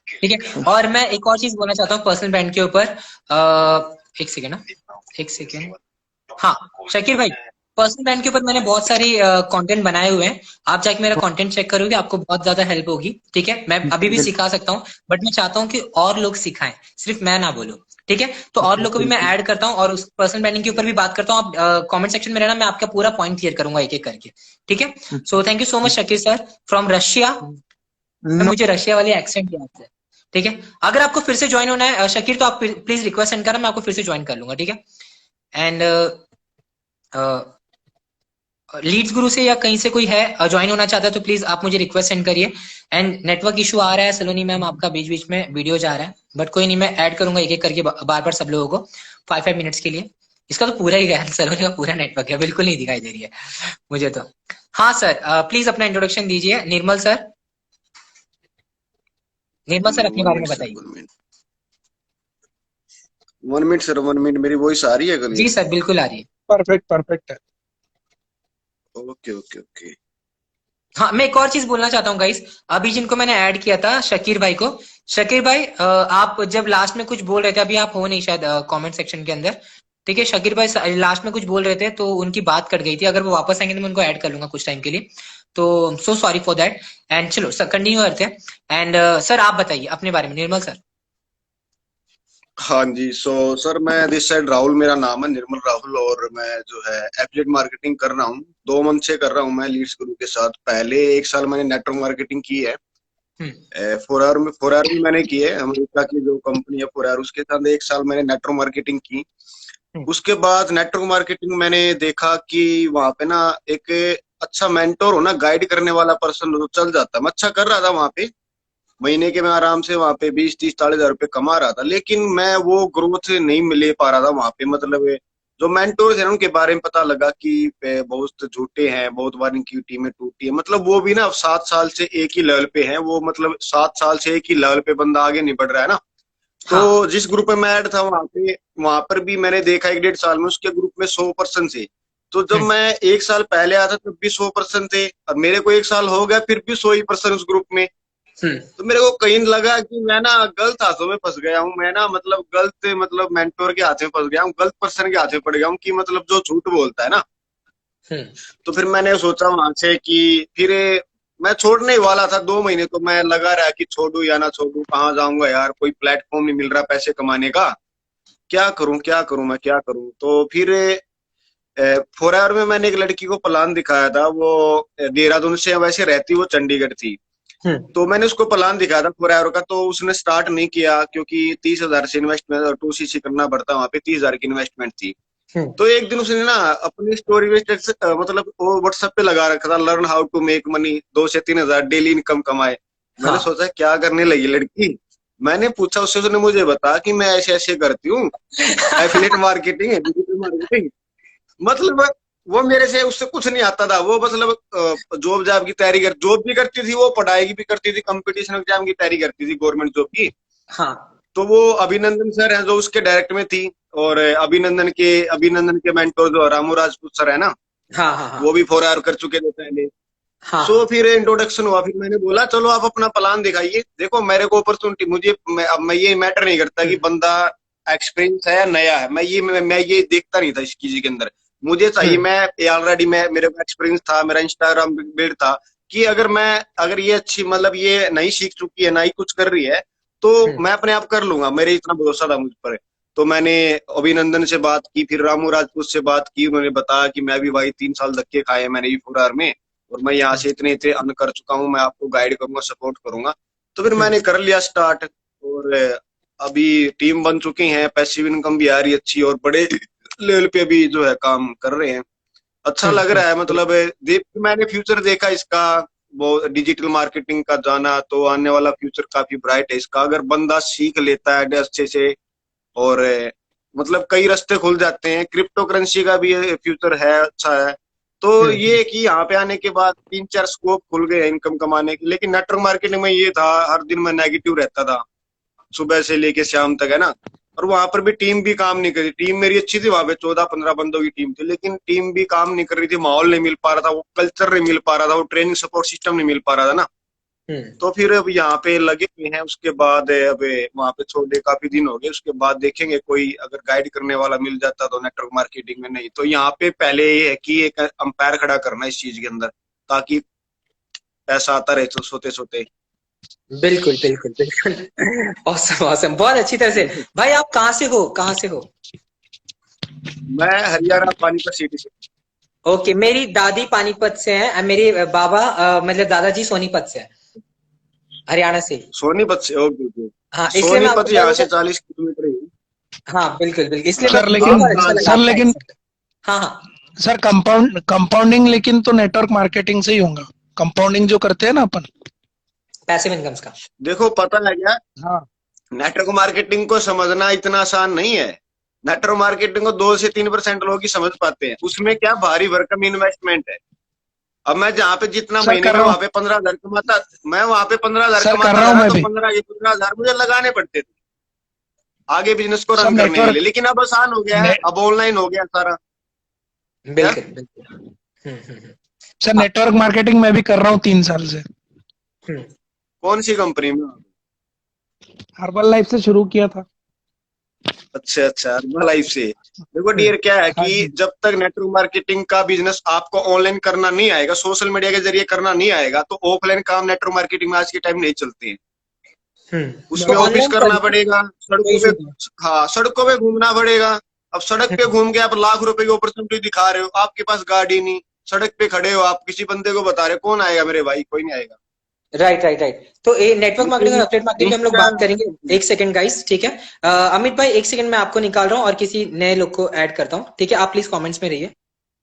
ठीक है। और मैं एक और चीज बोलना चाहता हूँ पर्सनल ब्रांड के ऊपर। एक सेकेंड ना, एक सेकेंड। हाँ शकीर भाई, पर्सनल ब्रांड के ऊपर मैंने बहुत सारी कंटेंट बनाए हुए हैं। आप जाके मेरा कंटेंट चेक करोगे, आपको बहुत ज्यादा हेल्प होगी। ठीक है, मैं अभी भी बिल्कुल सिखा सकता हूँ, बट मैं चाहता हूँ कि और लोग सिखाएं, सिर्फ मैं ना बोलूं। ठीक है, तो और लोग को भी मैं बिल्कुल। ऐड करता हूँ और उस पर्सनल ब्रांडिंग के ऊपर भी बात करता हूँ। आप कमेंट सेक्शन में रहना, मैं आपका पूरा पॉइंट क्लियर करूंगा एक एक करके। ठीक है। So thank you so much Shakir sir from Russia. No, मुझे रशिया वाली एक्सेंट याद है। ठीक है, अगर आपको फिर से ज्वाइन होना है शकीर, तो आप प्लीज रिक्वेस्ट सेंड करना, मैं आपको फिर से ज्वाइन कर लूंगा। ठीक है। एंड लीड्स गुरु से या कहीं से कोई है ज्वाइन होना चाहता है तो प्लीज आप मुझे रिक्वेस्ट सेंड करिए। एंड नेटवर्क इशू आ रहा है सलोनी मैम, आपका बीच बीच में वीडियो जा रहा है, बट कोई नहीं, मैं ऐड करूंगा एक एक करके बार बार सब लोगों को 5 5 मिनट्स के लिए। इसका तो पूरा ही गया, सलोनी का पूरा नेटवर्क है, बिल्कुल नहीं दिखाई दे रही है मुझे तो। हाँ सर, प्लीज अपना इंट्रोडक्शन दीजिए। निर्मल सर, निर्मल सर अपने वन बारे में मिनट सर, बताइए। 1 मिनट, 1 मिनट सर, 1 मिनट। मेरी वॉइस आ रही है जी क्लियर? सर बिल्कुल आ रही है। परफेक्ट परफेक्ट है। Okay okay okay. हाँ, मैं एक और चीज बोलना चाहता हूँ गाइस। अभी जिनको मैंने ऐड किया था, शकीर भाई को। शकीर भाई, आप जब लास्ट में कुछ बोल रहे थे, अभी आप हो नहीं शायद कमेंट सेक्शन के अंदर, ठीक है। शकीर भाई लास्ट में कुछ बोल रहे थे तो उनकी बात कट गई थी। अगर वो वापस आएंगे तो मैं उनको ऐड कर लूंगा कुछ टाइम के लिए। तो so sorry for that. And चलो सर कंटिन्यू करते हैं। एंड सर आप बताइए अपने बारे में, निर्मल सर। हाँ जी, सो सर मैं दिस साइड राहुल, मेरा नाम है निर्मल राहुल, और मैं जो है एफिलिएट मार्केटिंग कर रहा हूँ। 2 मंथ से कर रहा हूँ मैं लीड्स ग्रुप के साथ। पहले 1 साल मैंने नेटवर्क मार्केटिंग की है। हम्म। 4R में मैंने की है, अमेरिका की जो कंपनी है 4R, उसके साथ 1 साल मैंने नेटवर्क मार्केटिंग की। हम्म। उसके बाद नेटवर्क मार्केटिंग मैंने देखा कि वहां पे ना एक अच्छा मेंटोर हो ना, गाइड करने वाला पर्सन हो तो चल जाता। मैं अच्छा कर रहा था वहां पे, महीने के मैं आराम से वहां पे 20, 30, 40 हजार रुपये कमा रहा था, लेकिन मैं वो ग्रोथ नहीं ले पा रहा था वहां पे। मतलब जो मेंटोर थे ना, उनके बारे में पता लगा कि बहुत झूठे हैं, बहुत बार इनकी टीमें टूटी है। मतलब वो भी ना 7 साल से एक ही लेवल पे हैं वो, मतलब 7 साल से एक ही लेवल पे बंदा आगे नहीं बढ़ रहा है ना। तो हाँ। जिस ग्रुप में मैं ऐड था वहां पे, वहां पर भी मैंने देखा 1, 1.5 साल में उसके ग्रुप में 100% थे। तो जब हम्म। मैं 1 साल पहले आया था तब भी 100% थे, और मेरे को 1 साल हो गया फिर भी 100% उस ग्रुप में। हम्म। तो मेरे को कहीं लगा कि मैं ना गलत हाथों में फंस गया हूँ, मैं ना मतलब गलत, मतलब मेंटोर के हाथ में फंस गया हूँ, गलत पर्सन के हाथ में पड़ गया हूँ, कि मतलब जो झूठ बोलता है ना। हम्म। तो फिर मैंने सोचा वहां से कि फिर मैं छोड़ने ही वाला था। 2 महीने तो मैं लगा रहा कि छोड़ू या ना छोड़ू, कहाँ जाऊंगा यार, कोई प्लेटफॉर्म नहीं मिल रहा पैसे कमाने का, क्या करूं क्या करूं, मैं क्या करूं। तो फिर 4R में मैंने एक लड़की को प्लान दिखाया था, वो देहरादून से वैसे रहती, वो चंडीगढ़ थी। हम्म। तो मैंने उसको प्लान दिखाया था 4R का, तो उसने स्टार्ट नहीं किया क्योंकि 30 हजार से इन्वेस्टमेंट 2CC करना पड़ता, वहां पे 30 हजार की इन्वेस्टमेंट थी। हम्म। तो एक दिन उसने ना अपनी स्टोरी में मतलब वो व्हाट्सएप पे लगा रखा था, learn how to make money, 2 से 3 हजार डेली इनकम कमाए। मैंने हाँ। सोचा क्या करने लगी लड़की। मैंने पूछा उससे, उसने मुझे बताया कि मैं ऐसे ऐसे करती हूँ, एफिलिएट मार्केटिंग है, डिजिटल मार्केटिंग। मतलब वो मेरे से, उससे कुछ नहीं आता था वो, मतलब जॉब जॉब की तैयारी कर, जॉब भी करती थी वो, पढ़ाई की भी करती थी, कंपटीशन एग्जाम की तैयारी करती थी गवर्नमेंट जॉब की। हाँ। तो वो अभिनंदन सर हैं जो उसके डायरेक्ट में थी, और अभिनंदन के मेंटोर जो रामू राजपूत सर है ना, हाँ। हाँ। वो हाँ। भी 4R कर चुके थे पहले। हाँ। सो फिर इंट्रोडक्शन हुआ, फिर मैंने बोला चलो आप अपना प्लान दिखाइए, देखो मेरे को अपॉर्चुनिटी, अब मैं ये मैटर नहीं करता कि हम्म। बंदा एक्सपीरियंस है या नया है, मैं ये देखता नहीं था इस किसी के अंदर। मुझे चाहिए, हम्म। मैं ऑलरेडी, मैं मेरे को एक्सपीरियंस था, मेरा इंस्टाग्राम बिल्ड था, कि अगर ये अच्छी, मतलब ये नहीं सीख चुकी है, नहीं कुछ कर रही है, तो हम्म। मैं अपने आप कर लूंगा, मेरे इतना भरोसा था मुझ पर। तो मैंने अभिनंदन से बात की, फिर रामू राजपूत से बात की, उन्होंने बताया कि मैं भी भाई 3 साल धक्के खाए मैंने भी 4R में, और मैं यहाँ से इतने इतने अर्न कर चुका हूँ, मैं आपको गाइड करूंगा, सपोर्ट करूंगा। तो फिर हम्म। मैंने कर लिया स्टार्ट, और अभी टीम बन चुकी है, पैसिव इनकम भी आ रही है अच्छी, और बड़े लेवल पे भी जो है काम कर रहे हैं। अच्छा लग रहा है, मतलब मैंने फ्यूचर देखा इसका, वो डिजिटल मार्केटिंग का जाना, तो आने वाला फ्यूचर काफी ब्राइट है इसका, अगर बंदा सीख लेता है अच्छे से। और मतलब कई रास्ते खुल जाते हैं, क्रिप्टो करेंसी का भी फ्यूचर है, अच्छा है। तो हम्म। ये कि यहाँ पे आने के बाद 3, 4 स्कोप खुल गए इनकम कमाने के, लेकिन नेटवर्क मार्केटिंग में ये था, हर दिन मैं नेगेटिव रहता था, सुबह से लेके शाम तक, है ना। और वहां पर भी टीम भी काम नहीं करी, टीम मेरी अच्छी थी, वहां पे 14, 15 बंदों की टीम थी, लेकिन टीम भी काम नहीं कर रही थी, माहौल नहीं मिल पा रहा था, वो कल्चर नहीं मिल पा रहा था, वो ट्रेनिंग सपोर्ट सिस्टम नहीं मिल पा रहा था ना। हम्म। तो फिर अब यहाँ पे लगे हुए हैं, उसके बाद अब वहां पे छोड़े काफी दिन हो गए, उसके बाद देखेंगे कोई अगर गाइड करने वाला मिल जाता तो नेटवर्क मार्केटिंग में, नहीं तो यहाँ पे पहले ये है कि एक अंपायर खड़ा करना इस चीज के अंदर, ताकि पैसा आता रहे तो सोते सोते। बिल्कुल बिल्कुल बिल्कुल। औसम औसम, बहुत अच्छी तरह से। भाई आप कहाँ से हो, कहाँ से हो? मैं हरियाणा पानीपत सिटी से। ओके, मेरी दादी पानीपत से है, मेरे बाबा मतलब दादाजी सोनीपत से है, हरियाणा से ही। सोनीपत से, ओके ओके। हाँ, इसलिए मैं सोनीपत आपको यहाँ बोल से रहा 40 किलोमीटर ही। था। हाँ बिल्कुल बिल्कुल, इसलिए मैं सर मुझे लेकिन बहुत अच्छा लगा सर आपका लेकिन एक्सेंट। हाँ हाँ। सर कंपाउंडिंग लेकिन तो नेटवर्क मार्केटिंग से ही होगा, कंपाउंडिंग जो करते हैं ना अपन। पैसिव इनकम्स का। देखो पता है क्या, हाँ नेटवर्क मार्केटिंग को समझना इतना आसान नहीं है। नेटवर्क मार्केटिंग को 2 से 3% लोग ही समझ पाते हैं, उसमें क्या भारी भरकम इन्वेस्टमेंट है। अब मैं जहाँ पे जितना सर महीने कर में रहा वहां हूँ, पे 15 हजार कमाता, मैं वहां पे 15 हजार सर कर कमाता रहा था हूँ ना, मैं तो भी 15 मुझे लगाने पड़ते थे आगे बिजनेस को सब रन करने के लिए, नेटवर्क लेकिन अब आसान हो गया है, ने, अब ऑनलाइन हो गया सारा। क्या बिल्कुल बिल्कुल। हम्म। सर नेटवर्क मार्केटिंग मैं भी कर रहा हूँ 3 साल से। कौन सी कंपनी में? हर्बल लाइफ से शुरू किया था। अच्छा अच्छा, हर्बल लाइफ से। देखो डियर, क्या है हाँ कि जी। जब तक नेटवर्क मार्केटिंग का बिजनेस आपको ऑनलाइन करना नहीं आएगा, सोशल मीडिया के जरिए करना नहीं आएगा, तो ऑफलाइन काम नेटवर्क मार्केटिंग में आज के टाइम नहीं चलते हैं। तो उसमें ऑफिस ऑनलाइन कर करना लो, पड़ेगा, कोई सड़कों इशू पे, नहीं। हाँ सड़कों पे घूमना पड़ेगा। अब सड़क पे घूम के आप लाख रुपए की अपॉर्चुनिटी दिखा रहे हो, आपके पास गाड़ी नहीं, सड़क पे खड़े हो, आप किसी बंदे को बता रहे हो, कौन आएगा मेरे भाई? कोई नहीं आएगा। Right right right. तो ये नेटवर्क मार्केटिंग और एफिलिएट मार्केटिंग पे हम लोग इंस्टा। बात करेंगे। एक सेकंड गाइस, ठीक है। अमित भाई एक सेकंड मैं आपको निकाल रहा हूँ और किसी नए लोग को ऐड करता हूँ, ठीक है। आप प्लीज कमेंट्स में रहिए।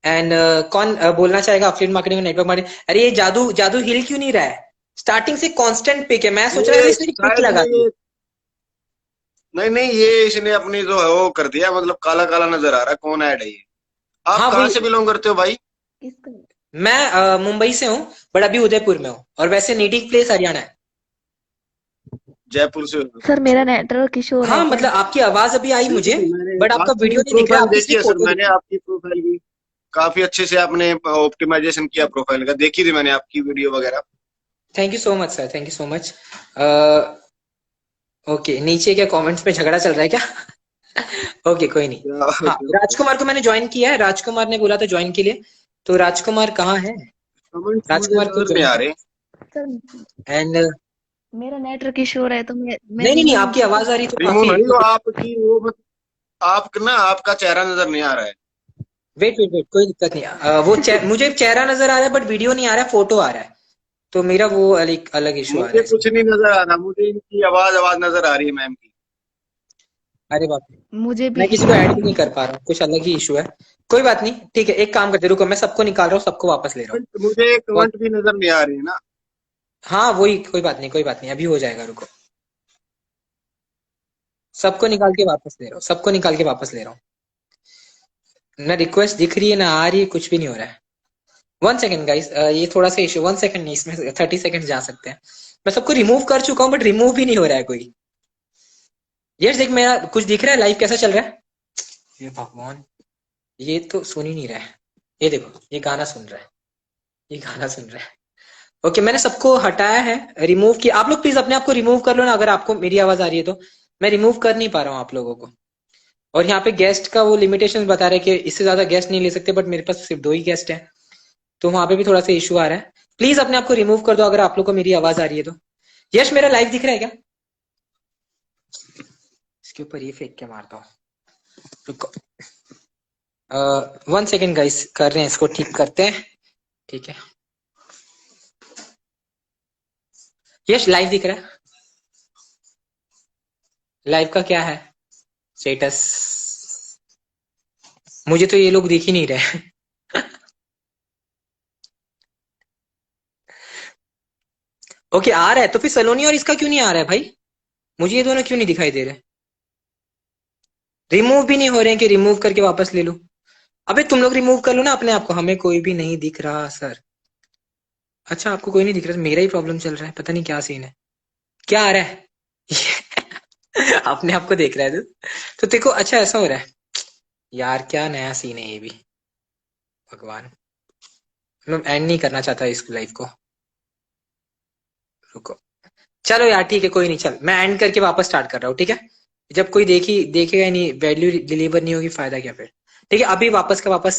एंड कौन बोलना चाहेगा एफिलिएट मार्केटिंग और नेटवर्क मार्केटिंग? अरे ये जादू जादू हिल क्यों नहीं रहा है? स्टार्टिंग से कांस्टेंट पिक है, मैं सोच रहा था ये इसने पिक शायद लगा दी। ये, नहीं नहीं, ये इसने अपनी जो है वो कर दिया, मतलब काला काला नजर आ रहा है। कौन ऐड है ये? आप हाँ कहाँ वही। से बिलोंग करते हो भाई? मैं मुंबई से हूँ, बट अभी उदयपुर में हूँ, और वैसे नेटिव प्लेस हरियाणा है। जयपुर से हो? सर मेरा नेटवर्क इशू हो रहा हाँ है क्या? मतलब आपकी आवाज अभी आई मुझे, नहीं, मैंने बट आपका वीडियो आपकी नहीं दिख रहा, प्रोफाइल आपकी देखी सिर्फ है सर, फोटो दिख मैंने रही है। आपकी प्रोफाइल भी काफी अच्छे से आपने ऑप्टिमाइजेशन किया प्रोफाइल का, देखी थी मैंने आपकी वीडियो वगैरह। Thank you so much sir, thank you so much. Okay, नीचे क्या कमेंट्स में झगड़ा चल रहा है क्या? ओके कोई नहीं। हाँ, राजकुमार को मैंने ज्वाइन किया है, राजकुमार ने बोला था ज्वाइन के लिए। तो राजकुमार कहाँ है? कमेंट्स मुझे राजकुमार को नजर नहीं ज्वाइन आ कर। रहे। सर एंड मेरा नेटवर्क इशू हो रहा है तो मैं नहीं नहीं नहीं, रिमूव आपकी आवाज आ रही है तो रिमूव काफी। नहीं, वो आपकी वो आप ना, आपका चेहरा नजर नहीं आ रहा है। वेट वेट वेट, कोई दिक्कत नहीं। मुझे चेहरा नजर आ रहा है बट वीडियो नहीं आ रहा है, फोटो आ रहा है। तो मेरा वो अलग अलग इशू आ रहा मुझे है कुछ इसमें। नहीं नजर आ रहा, मुझे इनकी आवाज आवाज नजर आ रही है मैम की। अरे बाप रे। मुझे भी मैं किसी को ऐड भी नहीं कर पा रहा हूँ, कुछ अलग ही इशू है। कोई बात नहीं, ठीक है, एक काम करते, रुको मैं सबको निकाल रहा हूँ, सबको वापस ले रहा हूँ। मुझे बहुत। कमेंट भी नजर नहीं आ रही है ना। हाँ वही, कोई बात नहीं, कोई बात नहीं, अभी हो जाएगा, रुको। सबको निकाल के वापस ले रहा हूँ, सबको निकाल के वापस ले रहा हूँ। ना रिक्वेस्ट दिख रही है ना आ रही है, कुछ भी नहीं हो रहा है। 1 सेकंड गाइस, ये थोड़ा सा इशू, 1 सेकंड नहीं, इसमें 30 सेकंड जा सकते हैं। मैं सबको रिमूव कर चुका हूँ बट रिमूव भी नहीं हो रहा है कोई। यस देख, मेरा कुछ दिख रहा है, लाइव कैसा चल रहा है? ये भगवान, ये तो सुन ही नहीं रहा है। ये देखो, ये गाना सुन रहा है, ये गाना सुन रहा है। ओके, मैंने सबको हटाया है, रिमूव किया। आप लोग प्लीज अपने आप को रिमूव कर लो ना, अगर आपको मेरी आवाज आ रही है तो। मैं रिमूव कर नहीं पा रहा हूँ आप लोगों को। और यहाँ पे गेस्ट का वो लिमिटेशन बता रहा है कि इससे ज्यादा गेस्ट नहीं ले सकते, बट मेरे पास सिर्फ 2 ही गेस्ट हैं, तो वहां पे भी थोड़ा सा इशू आ रहा है। प्लीज अपने आप को रिमूव कर दो अगर आप लोग को मेरी आवाज आ रही है तो। यश, मेरा लाइव दिख रहा है क्या? इसके ऊपर ये फेंक के मारता हूँ, रुको। 1 सेकंड गाइस, कर रहे हैं, इसको ठीक करते हैं, ठीक है। यश, लाइव दिख रहा है? लाइव का क्या है स्टेटस? मुझे तो ये लोग दिख ही नहीं रहे। ओके, आ रहा है तो फिर सलोनी और इसका क्यों नहीं आ रहा है भाई? मुझे ये दोनों क्यों नहीं दिखाई दे रहे? रिमूव भी नहीं हो रहे हैं कि रिमूव करके वापस ले लो। अबे तुम लोग रिमूव कर लो ना अपने आप को, हमें कोई भी नहीं दिख रहा सर। अच्छा, आपको कोई नहीं दिख रहा, मेरा ही प्रॉब्लम चल रहा है, पता नहीं क्या सीन है। क्या आ रहा है? अपने आप को देख रहा है तो देखो। अच्छा ऐसा हो रहा है यार, क्या नया सीन है ये भी, भगवान। मैं एंड नहीं करना चाहता इस लाइफ को, रुको। चलो यार ठीक है, कोई नहीं, चल मैं एंड करके वापस स्टार्ट कर रहा हूँ, ठीक है। जब कोई देखेगा नहीं, वैल्यू डिलीवर नहीं होगी, फायदा क्या फिर? ठीक है, अभी वापस का वापस